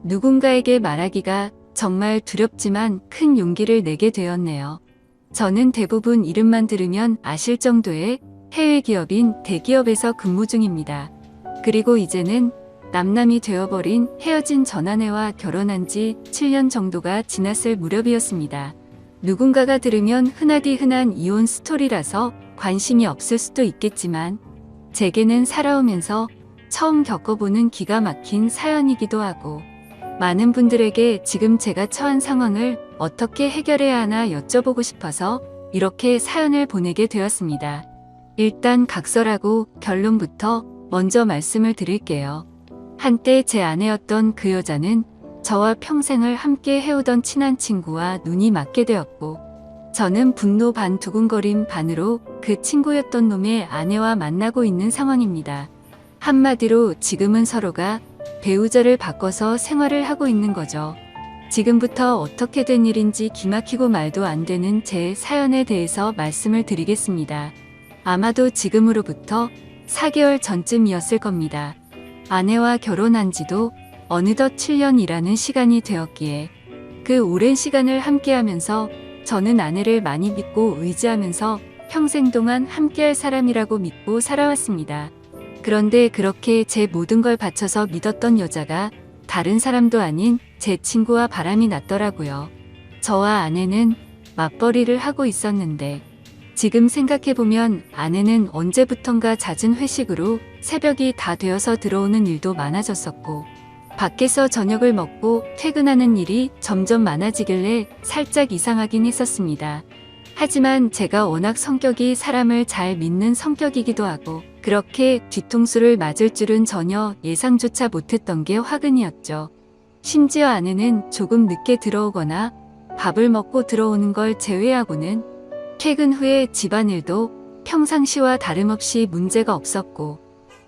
누군가에게 말하기가 정말 두렵지만 큰 용기를 내게 되었네요. 저는 대부분 이름만 들으면 아실 정도의 해외 기업인 대기업에서 근무 중입니다. 그리고 이제는 남남이 되어버린 헤어진 전 아내와 결혼한 지 7년 정도가 지났을 무렵이었습니다. 누군가가 들으면 흔하디 흔한 이혼 스토리라서 관심이 없을 수도 있겠지만 제게는 살아오면서 처음 겪어보는 기가 막힌 사연이기도 하고 많은 분들에게 지금 제가 처한 상황을 어떻게 해결해야 하나 여쭤보고 싶어서 이렇게 사연을 보내게 되었습니다. 일단 각설하고 결론부터 먼저 말씀을 드릴게요. 한때 제 아내였던 그 여자는 저와 평생을 함께 해오던 친한 친구와 눈이 맞게 되었고 저는 분노 반 두근거림 반으로 그 친구였던 놈의 아내와 만나고 있는 상황입니다. 한마디로 지금은 서로가 배우자를 바꿔서 생활을 하고 있는 거죠. 지금부터 어떻게 된 일인지 기막히고 말도 안 되는 제 사연에 대해서 말씀을 드리겠습니다. 아마도 지금으로부터 4개월 전쯤이었을 겁니다. 아내와 결혼한 지도 어느덧 7년이라는 시간이 되었기에 그 오랜 시간을 함께하면서 저는 아내를 많이 믿고 의지하면서 평생 동안 함께할 사람이라고 믿고 살아왔습니다. 그런데 그렇게 제 모든 걸 바쳐서 믿었던 여자가 다른 사람도 아닌 제 친구와 바람이 났더라고요. 저와 아내는 맞벌이를 하고 있었는데 지금 생각해보면 아내는 언제부턴가 잦은 회식으로 새벽이 다 되어서 들어오는 일도 많아졌었고 밖에서 저녁을 먹고 퇴근하는 일이 점점 많아지길래 살짝 이상하긴 했었습니다. 하지만 제가 워낙 성격이 사람을 잘 믿는 성격이기도 하고 그렇게 뒤통수를 맞을 줄은 전혀 예상조차 못했던 게 화근이었죠. 심지어 아내는 조금 늦게 들어오거나 밥을 먹고 들어오는 걸 제외하고는 퇴근 후에 집안일도 평상시와 다름없이 문제가 없었고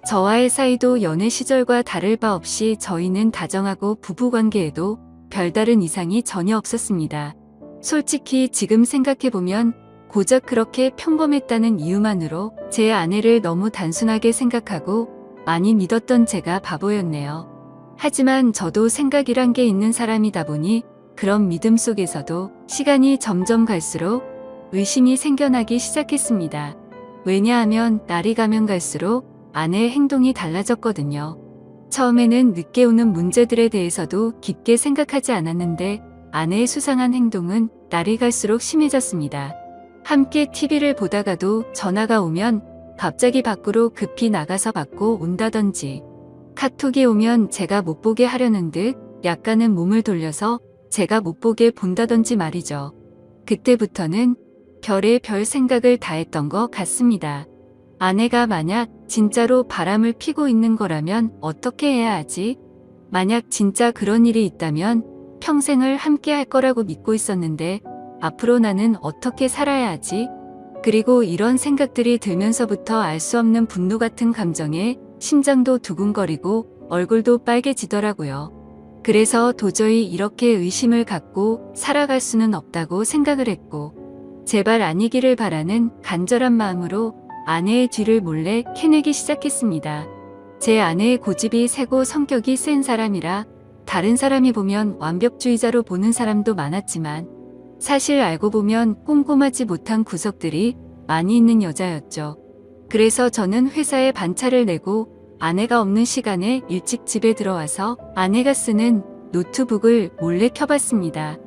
저와의 사이도 연애 시절과 다를 바 없이 저희는 다정하고 부부관계에도 별다른 이상이 전혀 없었습니다. 솔직히 지금 생각해보면 고작 그렇게 평범했다는 이유만으로 제 아내를 너무 단순하게 생각하고 많이 믿었던 제가 바보였네요. 하지만 저도 생각이란 게 있는 사람이다 보니 그런 믿음 속에서도 시간이 점점 갈수록 의심이 생겨나기 시작했습니다. 왜냐하면 날이 가면 갈수록 아내의 행동이 달라졌거든요. 처음에는 늦게 오는 문제들에 대해서도 깊게 생각하지 않았는데 아내의 수상한 행동은 날이 갈수록 심해졌습니다. 함께 TV를 보다가도 전화가 오면 갑자기 밖으로 급히 나가서 받고 온다든지 카톡이 오면 제가 못 보게 하려는 듯 약간은 몸을 돌려서 제가 못 보게 본다든지 말이죠. 그때부터는 별의 별 생각을 다 했던 것 같습니다. 아내가 만약 진짜로 바람을 피고 있는 거라면 어떻게 해야 하지? 만약 진짜 그런 일이 있다면 평생을 함께 할 거라고 믿고 있었는데 앞으로 나는 어떻게 살아야 하지? 그리고 이런 생각들이 들면서부터 알 수 없는 분노 같은 감정에 심장도 두근거리고 얼굴도 빨개지더라고요. 그래서 도저히 이렇게 의심을 갖고 살아갈 수는 없다고 생각을 했고 제발 아니기를 바라는 간절한 마음으로 아내의 뒤를 몰래 캐내기 시작했습니다. 제 아내의 고집이 세고 성격이 센 사람이라 다른 사람이 보면 완벽주의자로 보는 사람도 많았지만 사실 알고 보면 꼼꼼하지 못한 구석들이 많이 있는 여자였죠. 그래서 저는 회사에 반차를 내고 아내가 없는 시간에 일찍 집에 들어와서 아내가 쓰는 노트북을 몰래 켜봤습니다.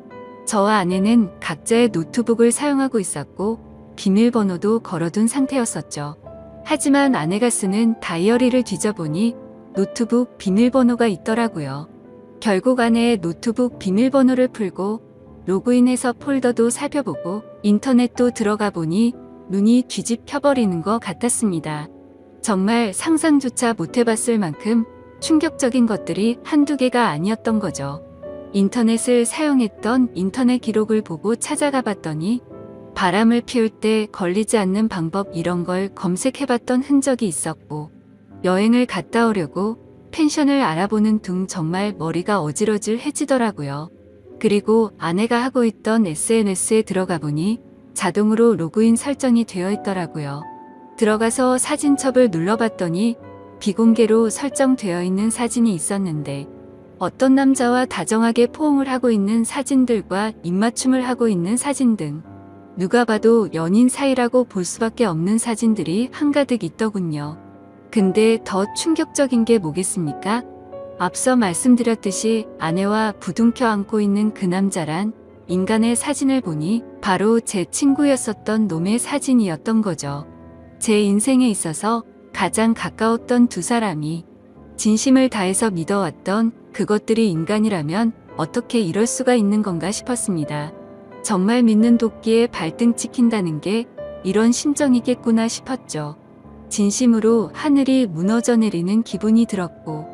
저와 아내는 각자의 노트북을 사용하고 있었고 비밀번호도 걸어둔 상태였었죠. 하지만 아내가 쓰는 다이어리를 뒤져보니 노트북 비밀번호가 있더라고요. 결국 아내의 노트북 비밀번호를 풀고 로그인해서 폴더도 살펴보고 인터넷도 들어가 보니 눈이 뒤집혀버리는 것 같았습니다. 정말 상상조차 못해봤을 만큼 충격적인 것들이 한두 개가 아니었던 거죠. 인터넷을 사용했던 인터넷 기록을 보고 찾아가 봤더니 바람을 피울 때 걸리지 않는 방법 이런 걸 검색해봤던 흔적이 있었고 여행을 갔다 오려고 펜션을 알아보는 등 정말 머리가 어질어질해지더라고요. 그리고 아내가 하고 있던 SNS에 들어가 보니 자동으로 로그인 설정이 되어 있더라고요. 들어가서 사진첩을 눌러봤더니 비공개로 설정되어 있는 사진이 있었는데 어떤 남자와 다정하게 포옹을 하고 있는 사진들과 입맞춤을 하고 있는 사진 등 누가 봐도 연인 사이라고 볼 수밖에 없는 사진들이 한가득 있더군요. 근데 더 충격적인 게 뭐겠습니까? 앞서 말씀드렸듯이 아내와 부둥켜 안고 있는 그 남자란 인간의 사진을 보니 바로 제 친구였었던 놈의 사진이었던 거죠. 제 인생에 있어서 가장 가까웠던 두 사람이 진심을 다해서 믿어왔던 그것들이 인간이라면 어떻게 이럴 수가 있는 건가 싶었습니다. 정말 믿는 도끼에 발등 찍힌다는 게 이런 심정이겠구나 싶었죠. 진심으로 하늘이 무너져 내리는 기분이 들었고,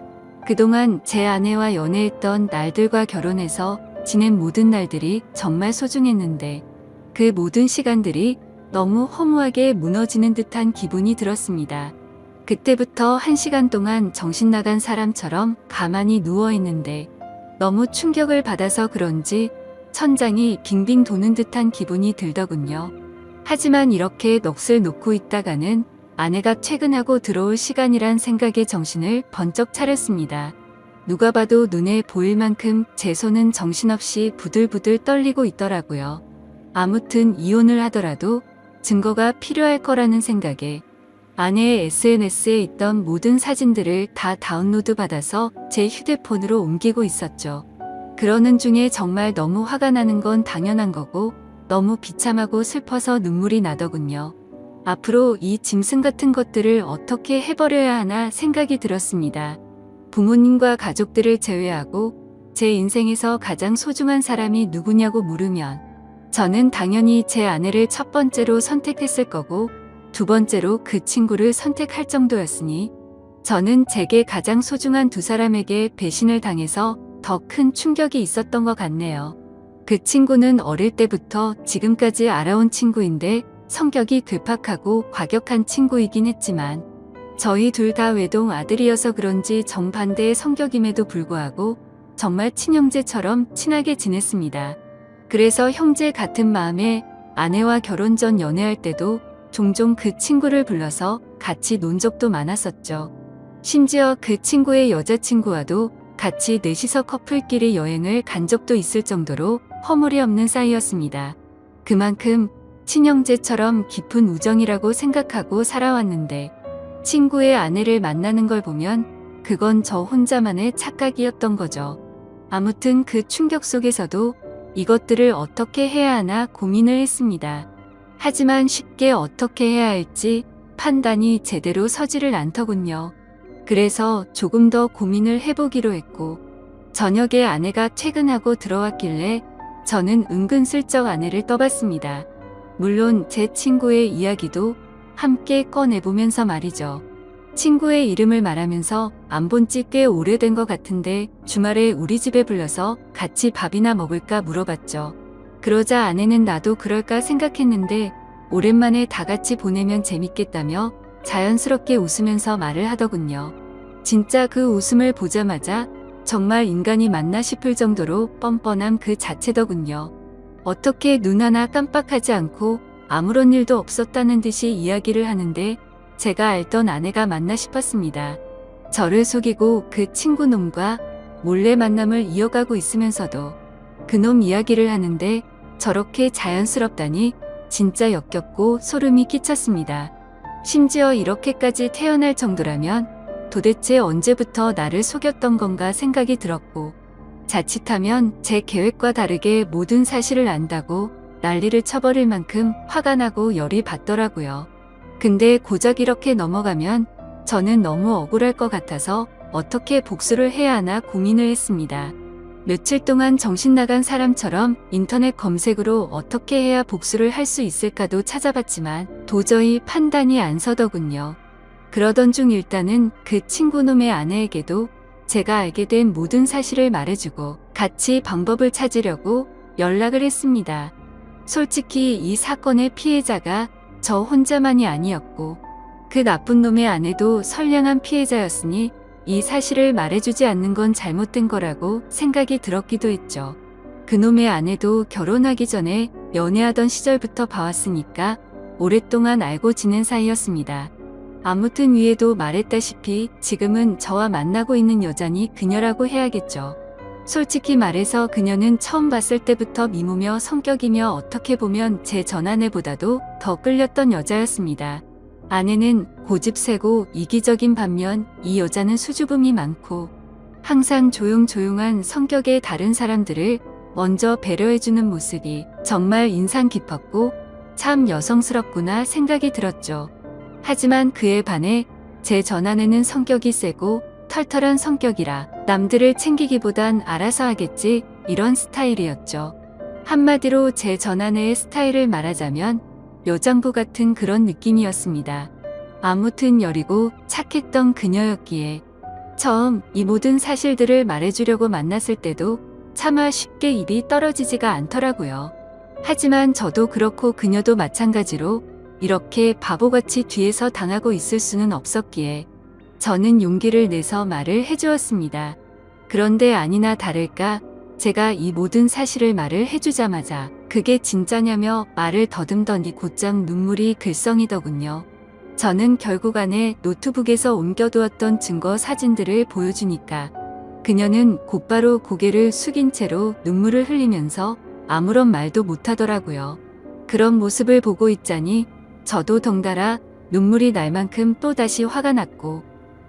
그동안 제 아내와 연애했던 날들과 결혼해서 지낸 모든 날들이 정말 소중했는데 그 모든 시간들이 너무 허무하게 무너지는 듯한 기분이 들었습니다. 그때부터 1시간 동안 정신 나간 사람처럼 가만히 누워있는데 너무 충격을 받아서 그런지 천장이 빙빙 도는 듯한 기분이 들더군요. 하지만 이렇게 넋을 놓고 있다가는 아내가 퇴근하고 들어올 시간이란 생각에 정신을 번쩍 차렸습니다. 누가 봐도 눈에 보일 만큼 제 손은 정신없이 부들부들 떨리고 있더라고요. 아무튼 이혼을 하더라도 증거가 필요할 거라는 생각에 아내의 SNS에 있던 모든 사진들을 다 다운로드 받아서 제 휴대폰으로 옮기고 있었죠. 그러는 중에 정말 너무 화가 나는 건 당연한 거고 너무 비참하고 슬퍼서 눈물이 나더군요. 앞으로 이 짐승 같은 것들을 어떻게 해버려야 하나 생각이 들었습니다. 부모님과 가족들을 제외하고 제 인생에서 가장 소중한 사람이 누구냐고 물으면 저는 당연히 제 아내를 첫 번째로 선택했을 거고 두 번째로 그 친구를 선택할 정도였으니 저는 제게 가장 소중한 두 사람에게 배신을 당해서 더 큰 충격이 있었던 것 같네요. 그 친구는 어릴 때부터 지금까지 알아온 친구인데 성격이 괴팍하고 과격한 친구이긴 했지만 저희 둘 다 외동 아들이어서 그런지 정반대의 성격임에도 불구하고 정말 친형제처럼 친하게 지냈습니다. 그래서 형제 같은 마음에 아내와 결혼 전 연애할 때도 종종 그 친구를 불러서 같이 논 적도 많았었죠. 심지어 그 친구의 여자친구와도 같이 넷이서 커플끼리 여행을 간 적도 있을 정도로 허물이 없는 사이였습니다. 그만큼 친형제처럼 깊은 우정이라고 생각하고 살아왔는데 친구의 아내를 만나는 걸 보면 그건 저 혼자만의 착각이었던 거죠. 아무튼 그 충격 속에서도 이것들을 어떻게 해야 하나 고민을 했습니다. 하지만 쉽게 어떻게 해야 할지 판단이 제대로 서지를 않더군요. 그래서 조금 더 고민을 해보기로 했고 저녁에 아내가 퇴근하고 들어왔길래 저는 은근슬쩍 아내를 떠봤습니다. 물론 제 친구의 이야기도 함께 꺼내보면서 말이죠. 친구의 이름을 말하면서 안 본 지 꽤 오래된 것 같은데 주말에 우리 집에 불러서 같이 밥이나 먹을까 물어봤죠. 그러자 아내는 나도 그럴까 생각했는데 오랜만에 다 같이 보내면 재밌겠다며 자연스럽게 웃으면서 말을 하더군요. 진짜 그 웃음을 보자마자 정말 인간이 맞나 싶을 정도로 뻔뻔함 그 자체더군요. 어떻게 눈 하나 깜빡하지 않고 아무런 일도 없었다는 듯이 이야기를 하는데 제가 알던 아내가 맞나 싶었습니다. 저를 속이고 그 친구놈과 몰래 만남을 이어가고 있으면서도 그놈 이야기를 하는데 저렇게 자연스럽다니 진짜 역겹고 소름이 끼쳤습니다. 심지어 이렇게까지 태어날 정도라면 도대체 언제부터 나를 속였던 건가 생각이 들었고 자칫하면 제 계획과 다르게 모든 사실을 안다고 난리를 쳐버릴 만큼 화가 나고 열이 받더라고요. 근데 고작 이렇게 넘어가면 저는 너무 억울할 것 같아서 어떻게 복수를 해야 하나 고민을 했습니다. 며칠 동안 정신 나간 사람처럼 인터넷 검색으로 어떻게 해야 복수를 할 수 있을까도 찾아봤지만 도저히 판단이 안 서더군요. 그러던 중 일단은 그 친구놈의 아내에게도 제가 알게 된 모든 사실을 말해주고 같이 방법을 찾으려고 연락을 했습니다. 솔직히 이 사건의 피해자가 저 혼자만이 아니었고 그 나쁜 놈의 아내도 선량한 피해자였으니 이 사실을 말해주지 않는 건 잘못된 거라고 생각이 들었기도 했죠. 그놈의 아내도 결혼하기 전에 연애하던 시절부터 봐왔으니까 오랫동안 알고 지낸 사이였습니다. 아무튼 위에도 말했다시피 지금은 저와 만나고 있는 여자니 그녀라고 해야겠죠. 솔직히 말해서 그녀는 처음 봤을 때부터 미모며 성격이며 어떻게 보면 제 전 아내보다도 더 끌렸던 여자였습니다. 아내는 고집세고 이기적인 반면 이 여자는 수줍음이 많고 항상 조용조용한 성격의 다른 사람들을 먼저 배려해주는 모습이 정말 인상 깊었고 참 여성스럽구나 생각이 들었죠. 하지만 그에 반해 제 전 아내는 성격이 세고 털털한 성격이라 남들을 챙기기보단 알아서 하겠지 이런 스타일이었죠. 한마디로 제 전 아내의 스타일을 말하자면 여장부 같은 그런 느낌이었습니다. 아무튼 여리고 착했던 그녀였기에 처음 이 모든 사실들을 말해주려고 만났을 때도 차마 쉽게 입이 떨어지지가 않더라고요. 하지만 저도 그렇고 그녀도 마찬가지로 이렇게 바보같이 뒤에서 당하고 있을 수는 없었기에 저는 용기를 내서 말을 해주었습니다. 그런데 아니나 다를까 제가 이 모든 사실을 말을 해주자마자 그게 진짜냐며 말을 더듬더니 곧장 눈물이 글썽이더군요. 저는 결국 안에 노트북에서 옮겨두었던 증거 사진들을 보여주니까 그녀는 곧바로 고개를 숙인 채로 눈물을 흘리면서 아무런 말도 못하더라고요. 그런 모습을 보고 있자니 저도 덩달아 눈물이 날 만큼 또다시 화가 났고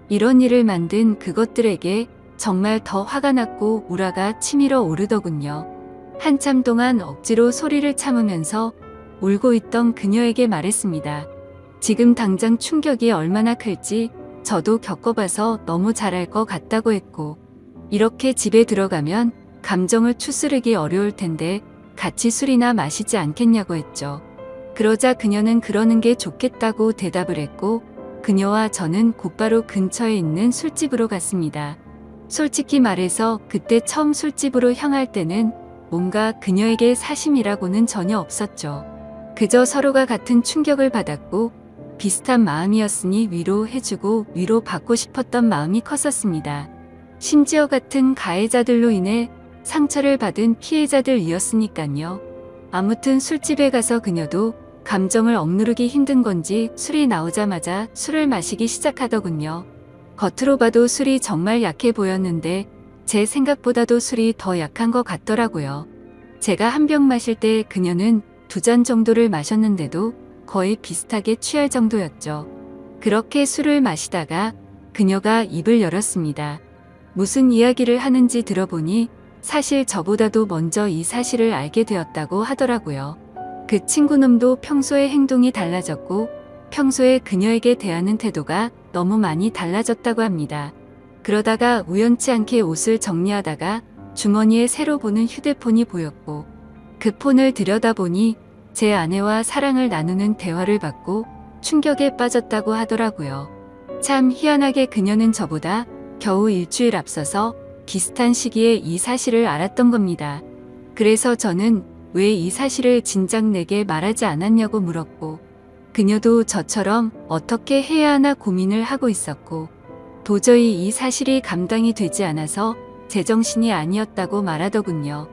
이런 일을 만든 그것들에게 정말 더 화가 났고 우라가 치밀어 오르더군요. 한참 동안 억지로 소리를 참으면서 울고 있던 그녀에게 말했습니다. 지금 당장 충격이 얼마나 클지 저도 겪어봐서 너무 잘알 것 같다고 했고 이렇게 집에 들어가면 감정을 추스르기 어려울 텐데 같이 술이나 마시지 않겠냐고 했죠. 그러자 그녀는 그러는 게 좋겠다고 대답을 했고 그녀와 저는 곧바로 근처에 있는 술집으로 갔습니다. 솔직히 말해서 그때 처음 술집으로 향할 때는 뭔가 그녀에게 사심이라고는 전혀 없었죠. 그저 서로가 같은 충격을 받았고 비슷한 마음이었으니 위로해주고 위로받고 싶었던 마음이 컸었습니다. 심지어 같은 가해자들로 인해 상처를 받은 피해자들이었으니까요. 아무튼 술집에 가서 그녀도 감정을 억누르기 힘든 건지 술이 나오자마자 술을 마시기 시작하더군요. 겉으로 봐도 술이 정말 약해 보였는데 제 생각보다도 술이 더 약한 것 같더라고요. 제가 한 병 마실 때 그녀는 2잔 정도를 마셨는데도 거의 비슷하게 취할 정도였죠. 그렇게 술을 마시다가 그녀가 입을 열었습니다. 무슨 이야기를 하는지 들어보니 사실 저보다도 먼저 이 사실을 알게 되었다고 하더라고요. 그 친구놈도 평소의 행동이 달라졌고 평소에 그녀에게 대하는 태도가 너무 많이 달라졌다고 합니다. 그러다가 우연치 않게 옷을 정리하다가 주머니에 새로 보는 휴대폰이 보였고 그 폰을 들여다보니 제 아내와 사랑을 나누는 대화를 받고 충격에 빠졌다고 하더라고요. 참 희한하게 그녀는 저보다 겨우 일주일 앞서서 비슷한 시기에 이 사실을 알았던 겁니다. 그래서 저는 왜 이 사실을 진작 내게 말하지 않았냐고 물었고 그녀도 저처럼 어떻게 해야 하나 고민을 하고 있었고 도저히 이 사실이 감당이 되지 않아서 제정신이 아니었다고 말하더군요.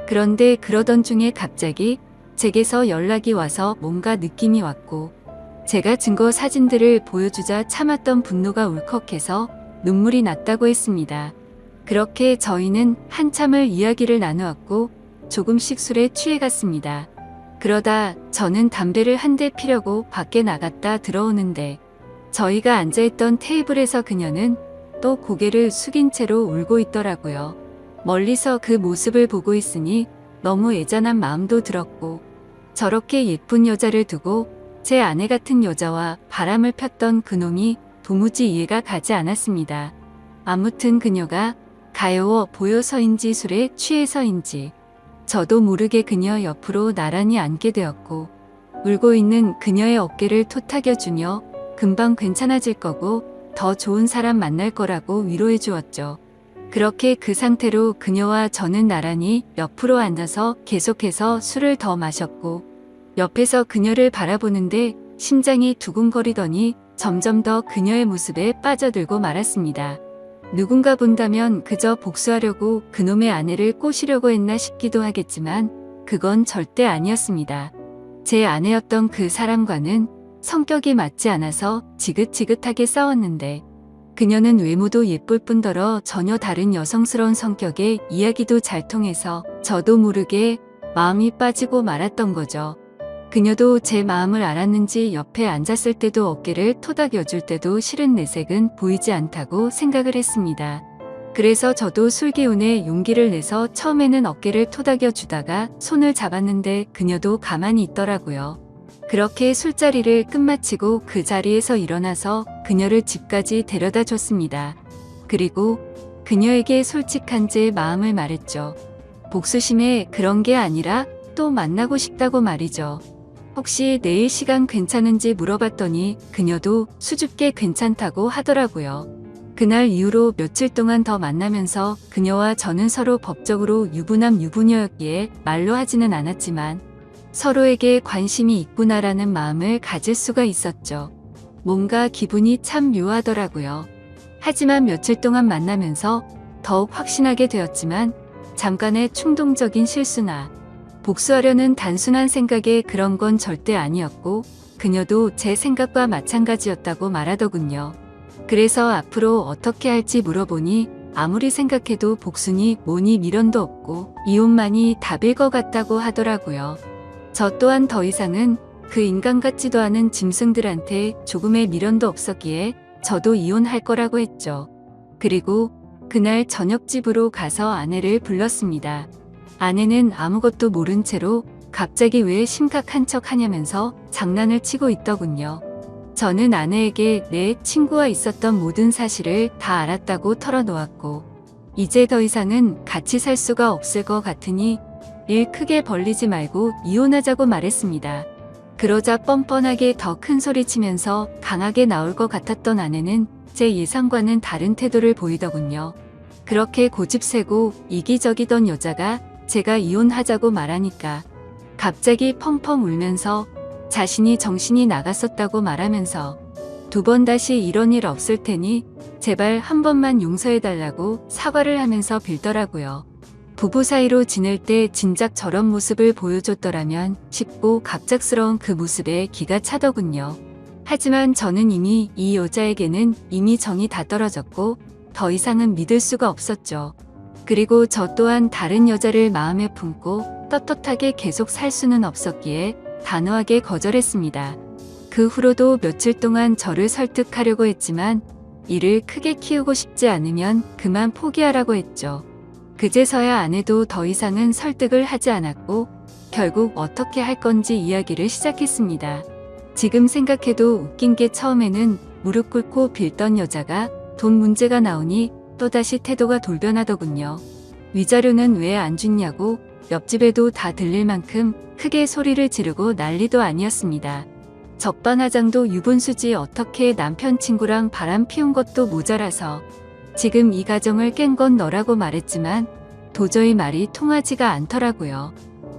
그런데 그러던 중에 갑자기 제게서 연락이 와서 뭔가 느낌이 왔고 제가 증거 사진들을 보여주자 참았던 분노가 울컥해서 눈물이 났다고 했습니다. 그렇게 저희는 한참을 이야기를 나누었고 조금씩 술에 취해갔습니다. 그러다 저는 담배를 한 대 피려고 밖에 나갔다 들어오는데 저희가 앉아있던 테이블에서 그녀는 또 고개를 숙인 채로 울고 있더라고요. 멀리서 그 모습을 보고 있으니 너무 애잔한 마음도 들었고 저렇게 예쁜 여자를 두고 제 아내 같은 여자와 바람을 폈던 그놈이 도무지 이해가 가지 않았습니다. 아무튼 그녀가 가여워 보여서인지 술에 취해서인지 저도 모르게 그녀 옆으로 나란히 앉게 되었고 울고 있는 그녀의 어깨를 토닥여주며 금방 괜찮아질 거고 더 좋은 사람 만날 거라고 위로해 주었죠. 그렇게 그 상태로 그녀와 저는 나란히 옆으로 앉아서 계속해서 술을 더 마셨고 옆에서 그녀를 바라보는데 심장이 두근거리더니 점점 더 그녀의 모습에 빠져들고 말았습니다. 누군가 본다면 그저 복수하려고 그놈의 아내를 꼬시려고 했나 싶기도 하겠지만 그건 절대 아니었습니다. 제 아내였던 그 사람과는 성격이 맞지 않아서 지긋지긋하게 싸웠는데 그녀는 외모도 예쁠 뿐더러 전혀 다른 여성스러운 성격에 이야기도 잘 통해서 저도 모르게 마음이 빠지고 말았던 거죠. 그녀도 제 마음을 알았는지 옆에 앉았을 때도 어깨를 토닥여줄 때도 싫은 내색은 보이지 않다고 생각을 했습니다. 그래서 저도 술기운에 용기를 내서 처음에는 어깨를 토닥여 주다가 손을 잡았는데 그녀도 가만히 있더라고요. 그렇게 술자리를 끝마치고 그 자리에서 일어나서 그녀를 집까지 데려다 줬습니다. 그리고 그녀에게 솔직한 제 마음을 말했죠. 복수심에 그런 게 아니라 또 만나고 싶다고 말이죠. 혹시 내일 시간 괜찮은지 물어봤더니 그녀도 수줍게 괜찮다고 하더라고요. 그날 이후로 며칠 동안 더 만나면서 그녀와 저는 서로 법적으로 유부남 유부녀였기에 말로 하지는 않았지만 서로에게 관심이 있구나라는 마음을 가질 수가 있었죠. 뭔가 기분이 참 묘하더라고요. 하지만 며칠 동안 만나면서 더욱 확신하게 되었지만 잠깐의 충동적인 실수나 복수하려는 단순한 생각에 그런 건 절대 아니었고 그녀도 제 생각과 마찬가지였다고 말하더군요. 그래서 앞으로 어떻게 할지 물어보니 아무리 생각해도 복수니 뭐니 미련도 없고 이혼만이 답일 것 같다고 하더라고요. 저 또한 더 이상은 그 인간 같지도 않은 짐승들한테 조금의 미련도 없었기에 저도 이혼할 거라고 했죠. 그리고 그날 저녁 집으로 가서 아내를 불렀습니다. 아내는 아무것도 모른 채로 갑자기 왜 심각한 척 하냐면서 장난을 치고 있더군요. 저는 아내에게 내 친구와 있었던 모든 사실을 다 알았다고 털어놓았고 이제 더 이상은 같이 살 수가 없을 것 같으니 일 크게 벌리지 말고 이혼하자고 말했습니다. 그러자 뻔뻔하게 더 큰 소리 치면서 강하게 나올 것 같았던 아내는 제 예상과는 다른 태도를 보이더군요. 그렇게 고집세고 이기적이던 여자가 제가 이혼하자고 말하니까 갑자기 펑펑 울면서 자신이 정신이 나갔었다고 말하면서 두 번 다시 이런 일 없을 테니 제발 한 번만 용서해달라고 사과를 하면서 빌더라고요. 부부 사이로 지낼 때 진작 저런 모습을 보여줬더라면 싶고 갑작스러운 그 모습에 기가 차더군요. 하지만 저는 이미 이 여자에게는 이미 정이 다 떨어졌고 더 이상은 믿을 수가 없었죠. 그리고 저 또한 다른 여자를 마음에 품고 떳떳하게 계속 살 수는 없었기에 단호하게 거절했습니다. 그 후로도 며칠 동안 저를 설득하려고 했지만 이를 크게 키우고 싶지 않으면 그만 포기하라고 했죠. 그제서야 아내도 더 이상은 설득을 하지 않았고 결국 어떻게 할 건지 이야기를 시작했습니다. 지금 생각해도 웃긴 게 처음에는 무릎 꿇고 빌던 여자가 돈 문제가 나오니 또다시 태도가 돌변하더군요. 위자료는 왜 안 줬냐고 옆집에도 다 들릴 만큼 크게 소리를 지르고 난리도 아니었습니다. 적반하장도 유분수지 어떻게 남편 친구랑 바람 피운 것도 모자라서 지금 이 가정을 깬 건 너라고 말했지만 도저히 말이 통하지가 않더라고요.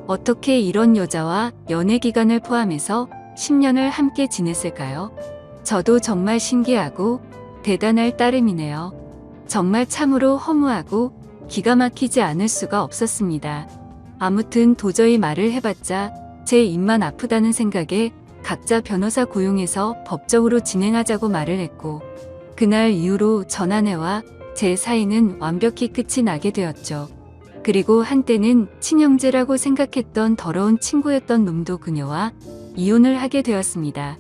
어떻게 이런 여자와 연애 기간을 포함해서 10년을 함께 지냈을까요? 저도 정말 신기하고 대단할 따름이네요. 정말 참으로 허무하고 기가 막히지 않을 수가 없었습니다. 아무튼 도저히 말을 해봤자 제 입만 아프다는 생각에 각자 변호사 고용해서 법적으로 진행하자고 말을 했고 그날 이후로 전 아내와 제 사이는 완벽히 끝이 나게 되었죠. 그리고 한때는 친형제라고 생각했던 더러운 친구였던 놈도 그녀와 이혼을 하게 되었습니다.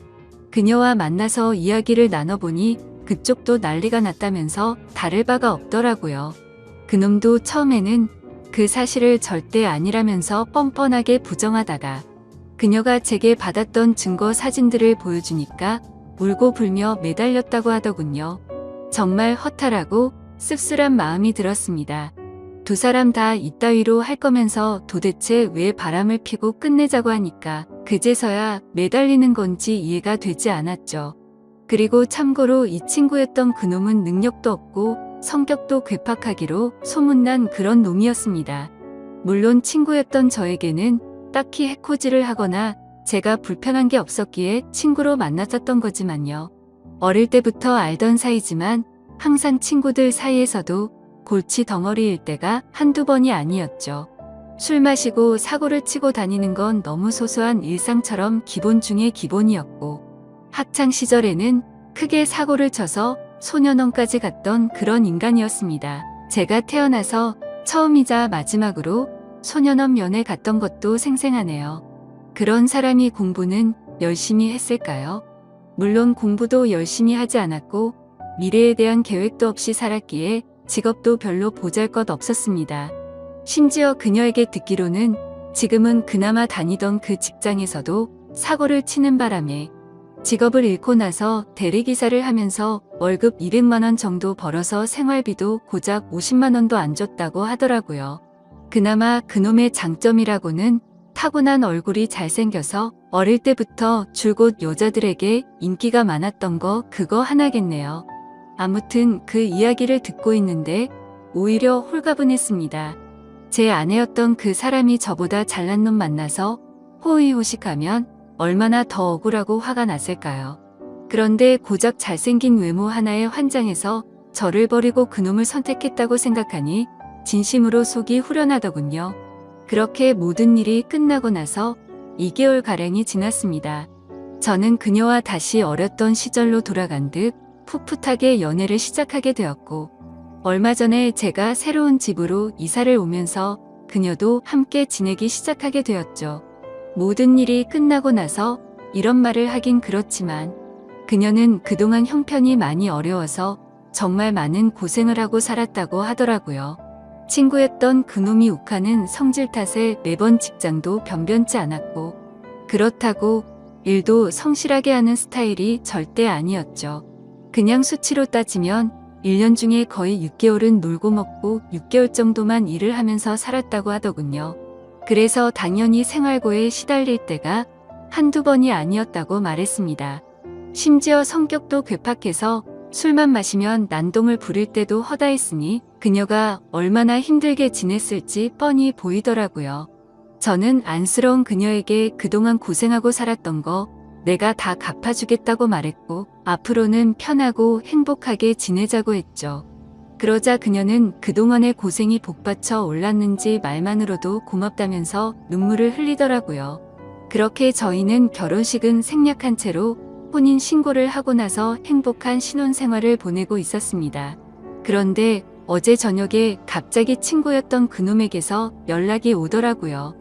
그녀와 만나서 이야기를 나눠보니 그쪽도 난리가 났다면서 다를 바가 없더라고요. 그놈도 처음에는 그 사실을 절대 아니라면서 뻔뻔하게 부정하다가 그녀가 제게 받았던 증거 사진들을 보여주니까 울고 불며 매달렸다고 하더군요. 정말 허탈하고 씁쓸한 마음이 들었습니다. 두 사람 다 이따위로 할 거면서 도대체 왜 바람을 피고 끝내자고 하니까 그제서야 매달리는 건지 이해가 되지 않았죠. 그리고 참고로 이 친구였던 그놈은 능력도 없고 성격도 괴팍하기로 소문난 그런 놈이었습니다. 물론 친구였던 저에게는 딱히 해코지를 하거나 제가 불편한 게 없었기에 친구로 만났었던 거지만요. 어릴 때부터 알던 사이지만 항상 친구들 사이에서도 골치 덩어리일 때가 한두 번이 아니었죠. 술 마시고 사고를 치고 다니는 건 너무 소소한 일상처럼 기본 중에 기본이었고 학창 시절에는 크게 사고를 쳐서 소년원까지 갔던 그런 인간이었습니다. 제가 태어나서 처음이자 마지막으로 소년원면회 갔던 것도 생생하네요. 그런 사람이 공부는 열심히 했을까요? 물론 공부도 열심히 하지 않았고 미래에 대한 계획도 없이 살았기에 직업도 별로 보잘것 없었습니다. 심지어 그녀에게 듣기로는 지금은 그나마 다니던 그 직장에서도 사고를 치는 바람에 직업을 잃고 나서 대리기사를 하면서 월급 200만 원 정도 벌어서 생활비도 고작 50만 원도 안 줬다고 하더라고요. 그나마 그놈의 장점이라고는 타고난 얼굴이 잘생겨서 어릴 때부터 줄곧 여자들에게 인기가 많았던 거 그거 하나겠네요. 아무튼 그 이야기를 듣고 있는데 오히려 홀가분했습니다. 제 아내였던 그 사람이 저보다 잘난 놈 만나서 호의호식하면 얼마나 더 억울하고 화가 났을까요? 그런데 고작 잘생긴 외모 하나에 환장해서 저를 버리고 그놈을 선택했다고 생각하니 진심으로 속이 후련하더군요. 그렇게 모든 일이 끝나고 나서 2개월가량이 지났습니다. 저는 그녀와 다시 어렸던 시절로 돌아간 듯 풋풋하게 연애를 시작하게 되었고 얼마 전에 제가 새로운 집으로 이사를 오면서 그녀도 함께 지내기 시작하게 되었죠. 모든 일이 끝나고 나서 이런 말을 하긴 그렇지만 그녀는 그동안 형편이 많이 어려워서 정말 많은 고생을 하고 살았다고 하더라고요. 친구였던 그놈이 욱하는 성질 탓에 매번 직장도 변변치 않았고 그렇다고 일도 성실하게 하는 스타일이 절대 아니었죠. 그냥 수치로 따지면 1년 중에 거의 6개월은 놀고 먹고 6개월 정도만 일을 하면서 살았다고 하더군요. 그래서 당연히 생활고에 시달릴 때가 한두 번이 아니었다고 말했습니다. 심지어 성격도 괴팍해서 술만 마시면 난동을 부릴 때도 허다했으니 그녀가 얼마나 힘들게 지냈을지 뻔히 보이더라고요. 저는 안쓰러운 그녀에게 그동안 고생하고 살았던 거 내가 다 갚아주겠다고 말했고 앞으로는 편하고 행복하게 지내자고 했죠. 그러자 그녀는 그동안의 고생이 복받쳐 올랐는지 말만으로도 고맙다면서 눈물을 흘리더라고요. 그렇게 저희는 결혼식은 생략한 채로 혼인 신고를 하고 나서 행복한 신혼생활을 보내고 있었습니다. 그런데 어제 저녁에 갑자기 친구였던 그놈에게서 연락이 오더라고요.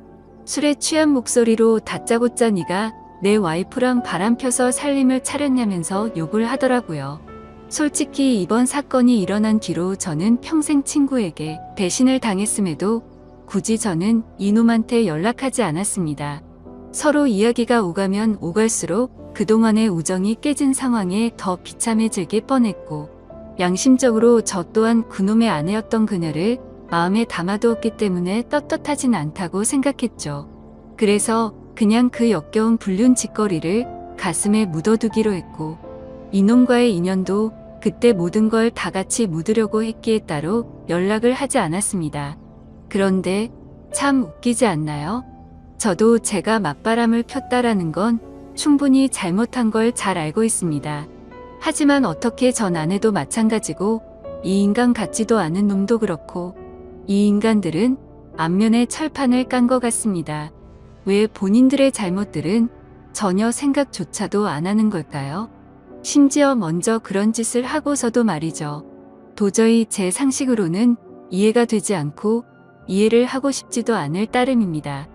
술에 취한 목소리로 다짜고짜 네가 내 와이프랑 바람 펴서 살림을 차렸냐면서 욕을 하더라고요. 솔직히 이번 사건이 일어난 뒤로 저는 평생 친구에게 배신을 당했음에도 굳이 저는 이놈한테 연락하지 않았습니다. 서로 이야기가 오가면 오갈수록 그동안의 우정이 깨진 상황에 더 비참해지길 뻔했고 양심적으로 저 또한 그놈의 아내였던 그녀를 마음에 담아두었기 때문에 떳떳하진 않다고 생각했죠. 그래서 그냥 그 역겨운 불륜 짓거리를 가슴에 묻어두기로 했고 이놈과의 인연도 그때 모든 걸 다 같이 묻으려고 했기에 따로 연락을 하지 않았습니다. 그런데 참 웃기지 않나요? 저도 제가 맞바람을 폈다라는 건 충분히 잘못한 걸 잘 알고 있습니다. 하지만 어떻게 전 아내도 마찬가지고 이 인간 같지도 않은 놈도 그렇고 이 인간들은 안면에 철판을 깐 것 같습니다. 왜 본인들의 잘못들은 전혀 생각조차도 안 하는 걸까요? 심지어 먼저 그런 짓을 하고서도 말이죠. 도저히 제 상식으로는 이해가 되지 않고 이해를 하고 싶지도 않을 따름입니다.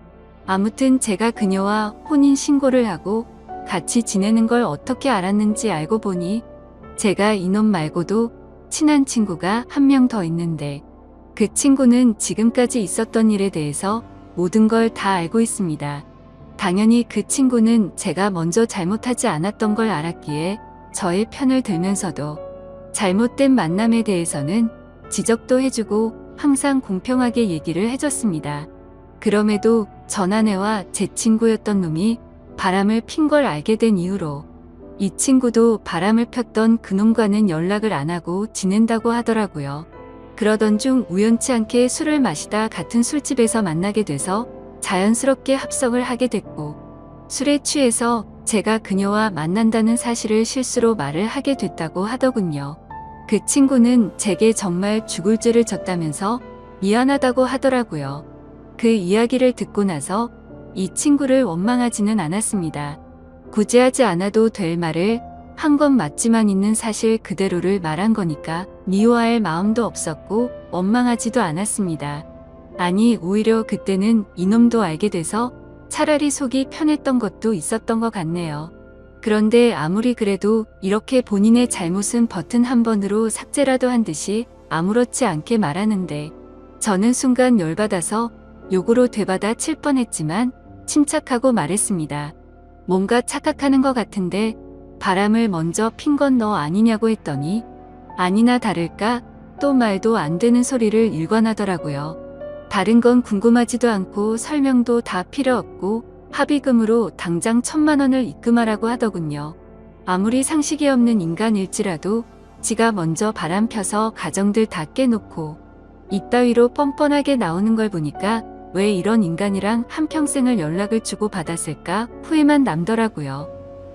아무튼 제가 그녀와 혼인 신고를 하고 같이 지내는 걸 어떻게 알았는지 알고 보니 제가 이놈 말고도 친한 친구가 한 명 더 있는데 그 친구는 지금까지 있었던 일에 대해서 모든 걸 다 알고 있습니다. 당연히 그 친구는 제가 먼저 잘못하지 않았던 걸 알았기에 저의 편을 들면서도 잘못된 만남에 대해서는 지적도 해주고 항상 공평하게 얘기를 해줬습니다. 그럼에도 전 아내와 제 친구였던 놈이 바람을 핀 걸 알게 된 이후로 이 친구도 바람을 폈던 그놈과는 연락을 안 하고 지낸다고 하더라고요. 그러던 중 우연치 않게 술을 마시다 같은 술집에서 만나게 돼서 자연스럽게 합석을 하게 됐고 술에 취해서 제가 그녀와 만난다는 사실을 실수로 말을 하게 됐다고 하더군요. 그 친구는 제게 정말 죽을 죄를 졌다면서 미안하다고 하더라고요. 그 이야기를 듣고 나서 이 친구를 원망하지는 않았습니다. 굳이 하지 않아도 될 말을 한 건 맞지만 있는 사실 그대로를 말한 거니까 미워할 마음도 없었고 원망하지도 않았습니다. 아니, 오히려 그때는 이놈도 알게 돼서 차라리 속이 편했던 것도 있었던 것 같네요. 그런데 아무리 그래도 이렇게 본인의 잘못은 버튼 한 번으로 삭제라도 한 듯이 아무렇지 않게 말하는데 저는 순간 열받아서 욕으로 되받아 칠 뻔했지만 침착하고 말했습니다. 뭔가 착각하는 것 같은데 바람을 먼저 핀 건 너 아니냐고 했더니 아니나 다를까 또 말도 안 되는 소리를 일관하더라고요. 다른 건 궁금하지도 않고 설명도 다 필요 없고 합의금으로 당장 1,000만 원을 입금하라고 하더군요. 아무리 상식이 없는 인간일지라도 지가 먼저 바람 펴서 가정들 다 깨놓고 이따위로 뻔뻔하게 나오는 걸 보니까 왜 이런 인간이랑 한평생을 연락을 주고 받았을까 후회만 남더라고요.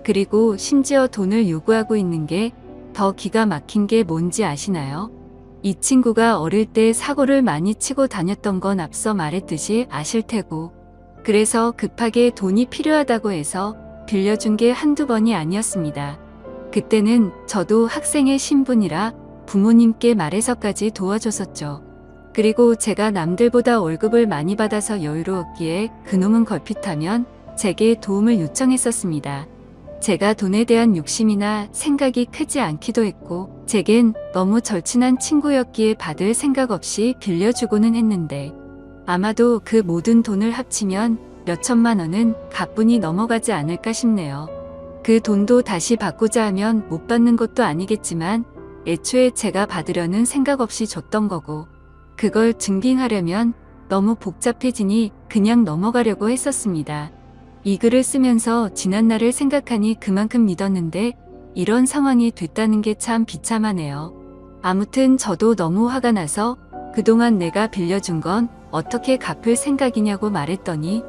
그리고 심지어 돈을 요구하고 있는 게 더 기가 막힌 게 뭔지 아시나요? 이 친구가 어릴 때 사고를 많이 치고 다녔던 건 앞서 말했듯이 아실 테고 그래서 급하게 돈이 필요하다고 해서 빌려준 게 한두 번이 아니었습니다. 그때는 저도 학생의 신분이라 부모님께 말해서까지 도와줬었죠. 그리고 제가 남들보다 월급을 많이 받아서 여유로웠기에 그놈은 걸핏하면 제게 도움을 요청했었습니다. 제가 돈에 대한 욕심이나 생각이 크지 않기도 했고 제겐 너무 절친한 친구였기에 받을 생각 없이 빌려주고는 했는데 아마도 그 모든 돈을 합치면 몇천만 원은 가뿐히 넘어가지 않을까 싶네요. 그 돈도 다시 받고자 하면 못 받는 것도 아니겠지만 애초에 제가 받으려는 생각 없이 줬던 거고 그걸 증빙하려면 너무 복잡해지니 그냥 넘어가려고 했었습니다. 이 글을 쓰면서 지난 날을 생각하니 그만큼 믿었는데 이런 상황이 됐다는 게 참 비참하네요. 아무튼 저도 너무 화가 나서 그동안 내가 빌려준 건 어떻게 갚을 생각이냐고 말했더니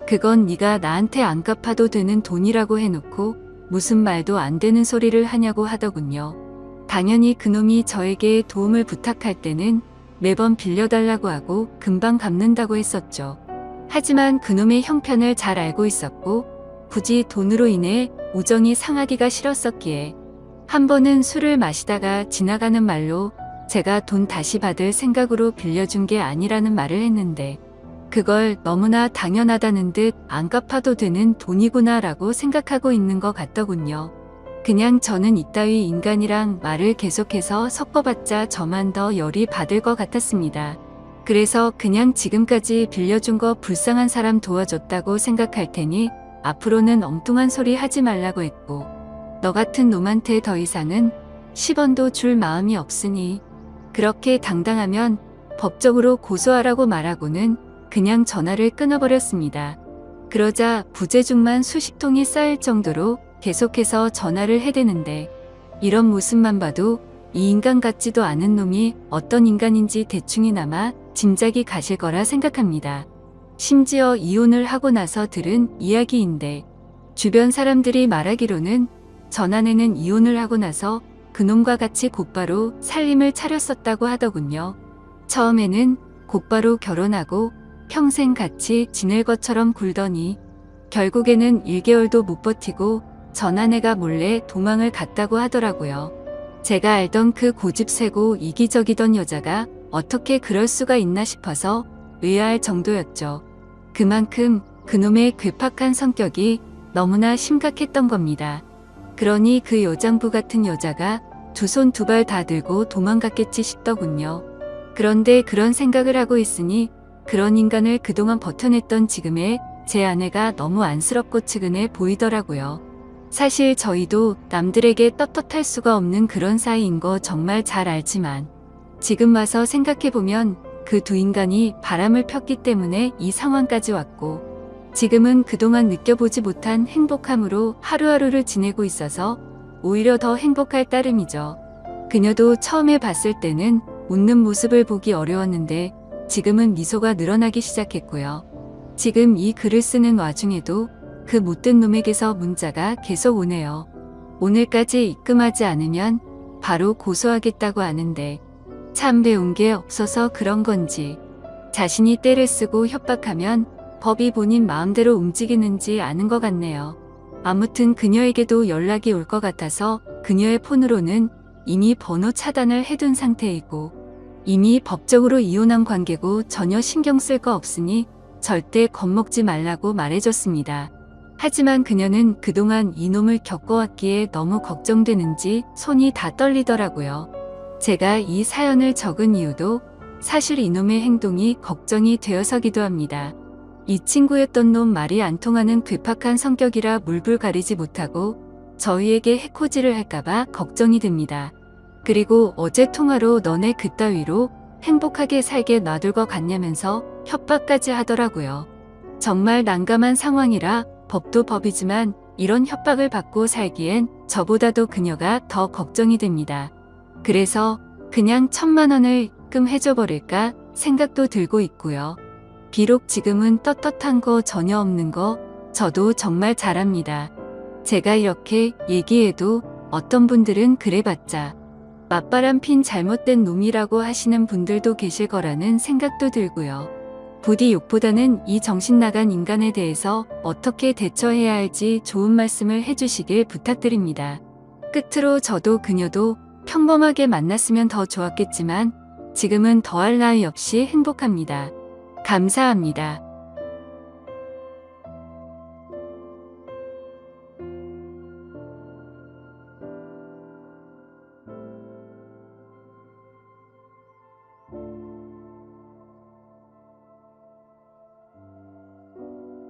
그건 네가 나한테 안 갚아도 되는 돈이라고 해놓고 무슨 말도 안 되는 소리를 하냐고 하더군요. 당연히 그놈이 저에게 도움을 부탁할 때는 매번 빌려달라고 하고 금방 갚는다고 했었죠. 하지만 그놈의 형편을 잘 알고 있었고 굳이 돈으로 인해 우정이 상하기가 싫었었기에 한 번은 술을 마시다가 지나가는 말로 제가 돈 다시 받을 생각으로 빌려준 게 아니라는 말을 했는데 그걸 너무나 당연하다는 듯 안 갚아도 되는 돈이구나 라고 생각하고 있는 것 같더군요. 그냥 저는 이따위 인간이랑 말을 계속해서 섞어봤자 저만 더 열이 받을 것 같았습니다. 그래서 그냥 지금까지 빌려준 거 불쌍한 사람 도와줬다고 생각할 테니 앞으로는 엉뚱한 소리 하지 말라고 했고 너 같은 놈한테 더 이상은 10원도 줄 마음이 없으니 그렇게 당당하면 법적으로 고소하라고 말하고는 그냥 전화를 끊어버렸습니다. 그러자 부재중만 수십 통이 쌓일 정도로 계속해서 전화를 해대는데 이런 모습만 봐도 이 인간 같지도 않은 놈이 어떤 인간인지 대충이나마 짐작이 가실 거라 생각합니다. 심지어 이혼을 하고 나서 들은 이야기인데 주변 사람들이 말하기로는 전 아내는 이혼을 하고 나서 그놈과 같이 곧바로 살림을 차렸었다고 하더군요. 처음에는 곧바로 결혼하고 평생 같이 지낼 것처럼 굴더니 결국에는 1개월도 못 버티고 전 아내가 몰래 도망을 갔다고 하더라고요. 제가 알던 그 고집세고 이기적이던 여자가 어떻게 그럴 수가 있나 싶어서 의아할 정도였죠. 그만큼 그놈의 괴팍한 성격이 너무나 심각했던 겁니다. 그러니 그 여장부 같은 여자가 두 손 두 발 다 들고 도망갔겠지 싶더군요. 그런데 그런 생각을 하고 있으니 그런 인간을 그동안 버텨냈던 지금의 제 아내가 너무 안쓰럽고 측은해 보이더라고요. 사실 저희도 남들에게 떳떳할 수가 없는 그런 사이인 거 정말 잘 알지만 지금 와서 생각해보면 그 두 인간이 바람을 폈기 때문에 이 상황까지 왔고 지금은 그동안 느껴보지 못한 행복함으로 하루하루를 지내고 있어서 오히려 더 행복할 따름이죠. 그녀도 처음에 봤을 때는 웃는 모습을 보기 어려웠는데 지금은 미소가 늘어나기 시작했고요. 지금 이 글을 쓰는 와중에도 그 못된 놈에게서 문자가 계속 오네요. 오늘까지 입금하지 않으면 바로 고소하겠다고 하는데 참 배운 게 없어서 그런 건지 자신이 떼를 쓰고 협박하면 법이 본인 마음대로 움직이는지 아는 것 같네요. 아무튼 그녀에게도 연락이 올 것 같아서 그녀의 폰으로는 이미 번호 차단을 해둔 상태이고 이미 법적으로 이혼한 관계고 전혀 신경 쓸 거 없으니 절대 겁먹지 말라고 말해줬습니다. 하지만 그녀는 그동안 이놈을 겪어왔기에 너무 걱정되는지 손이 다 떨리더라고요. 제가 이 사연을 적은 이유도 사실 이놈의 행동이 걱정이 되어서기도 합니다. 이 친구였던 놈 말이 안 통하는 괴팍한 성격이라 물불 가리지 못하고 저희에게 해코지를 할까봐 걱정이 됩니다. 그리고 어제 통화로 너네 그따위로 행복하게 살게 놔둘 것 같냐면서 협박까지 하더라고요. 정말 난감한 상황이라 법도 법이지만 이런 협박을 받고 살기엔 저보다도 그녀가 더 걱정이 됩니다. 그래서 그냥 1,000만 원을 입금해줘 버릴까 생각도 들고 있고요. 비록 지금은 떳떳한 거 전혀 없는 거 저도 정말 잘합니다. 제가 이렇게 얘기해도 어떤 분들은 그래봤자 맞바람 핀 잘못된 놈이라고 하시는 분들도 계실 거라는 생각도 들고요. 부디 욕보다는 이 정신 나간 인간에 대해서 어떻게 대처해야 할지 좋은 말씀을 해주시길 부탁드립니다. 끝으로 저도 그녀도 평범하게 만났으면 더 좋았겠지만 지금은 더할 나위 없이 행복합니다. 감사합니다.